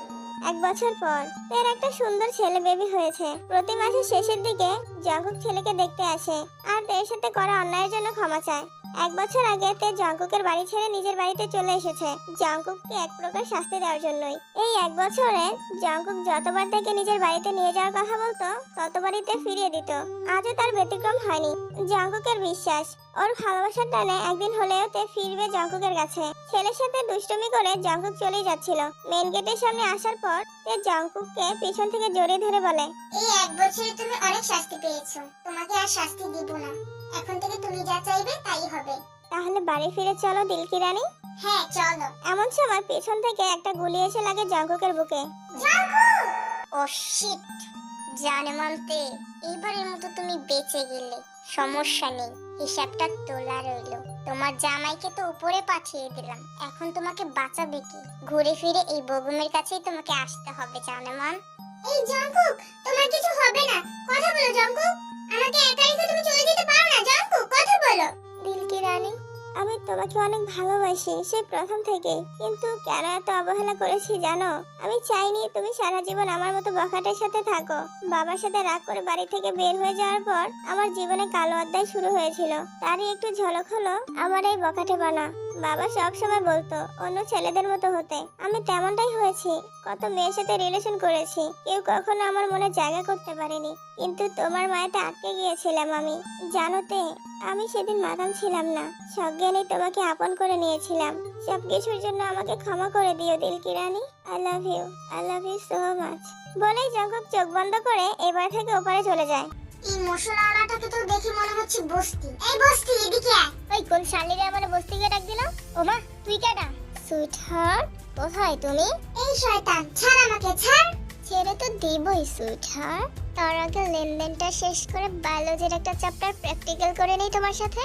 S1: এক বছর পর তের একটা সুন্দর ছেলে বেবি হয়েছে। প্রতি মাসের শেষের দিকে জঙ্কুক ছেলেকে দেখতে আসে আর তের সাথে করা অন্যায়ের জন্য ক্ষমা চায়। এক বছর আগে তে জঙ্কুকের বাড়ি ছেড়ে নিজের বাড়িতে চলে এসেছে জঙ্কুককে এক প্রকার শাস্তি দেওয়ার জন্যই। এই এক বছরে জঙ্কুক যতবার তাকে নিজের বাড়িতে নিয়ে যাওয়ার কথা বলতো ততবারই তে ফিরিয়ে দিত। আজও তার ব্যতিক্রম হয়নি। জঙ্কুকের বিশ্বাস ওর ভালোবাসার টানে একদিন হলেও তে ফিরবে জঙ্কুকের কাছে। ছেলের সাথে দুষ্টুমি করে জঙ্কুক চলে যাচ্ছিল। মেন গেটের সামনে আসার পর তে জঙ্কুককে পিছন থেকে জড়িয়ে ধরে বলে,
S2: এই এক বছরে তুমি অনেক শাস্তি পেয়েছো, তোমাকে আর শাস্তি দিব না। এখন থেকে তুমি যা চাইবে তাই হবে।
S1: তাহলে বাড়ি ফিরে চলো দিলকি রানী।
S2: হ্যাঁ চলো।
S1: এমন সময় পেছন থেকে একটা গুলি এসে লাগে জঙ্কুকের বুকে।
S2: ও শিট, জানে মানতে এইবারের মতো তুমি বেঁচে গেলে। সমস্যা নেই, হিসাবটা তোলা রইলো। তোমার জামাইকে তো উপরে পাঠিয়ে দিলাম, এখন তোমাকে বাঁচাবে কি? ঘুরে ফিরে এই বগুমের কাছেই তোমাকে আসতে হবে জানেমান। এই জঙ্কুক, তোমার কিছু হবে না, কথা বলো জঙ্কুক। আমাকে একা রেখে তুমি চলে যেতে পারো না জঙ্কুক, কথা বলো।
S1: দিলকি রানী, আমি তোমাকে অনেক ভালোবাসি সেই প্রথম থেকে, কিন্তু কেন এত অবহেলা করেছি জানো? আমি চাইনি তুমি সারা জীবন আমার মতো বখাটের সাথে থাকো। বাবার সাথে রাগ করে বাড়ি থেকে বের হয়ে যাওয়ার পর আমার জীবনে কালো অধ্যায় শুরু হয়েছিল। তারই একটু ঝলক হলো আমার এই বখাটে বানা। বাবা সব সময় বলতো অন্য ছেলেদের মতো হতে, আমি তেমনটাই হয়েছি। কত মেয়ের সাথে রিলেশন করেছি, কেউ কখনো আমার মনে জায়গা করতে পারেনি। কিন্তু তোমার মায়াতে আটকে গিয়েছিলাম আমি। জানোতে আমি সেদিন মাতাল ছিলাম না, সজ্ঞানে তোমাকে আপন করে নিয়েছিলাম। সবকিছুর জন্য আমাকে ক্ষমা করে দিও দিলকি রানী। I love you so much. বলেই জঙ্কুক চোখ বন্ধ করে এবার থেকে ওপারে চলে যায়।
S2: এই মশলাটাকে তো দেখে মনে হচ্ছে বস্তি। এই বস্তি এদিকে আয়।
S1: ওই কোন শালিরে আমার বস্তিকে ডাক দিল? ওমা তুই কেডা? সুইটহার্ট, কোথায় তুমি?
S2: এই শয়তান, ছাড় আমাকে, ছাড়।
S1: ছেড়ে তো দেবই সুইটহার্ট। তার আগে লেনদেনটা শেষ করে বায়োলজির একটা চ্যাপ্টার প্র্যাকটিক্যাল করে নেই তোমার সাথে।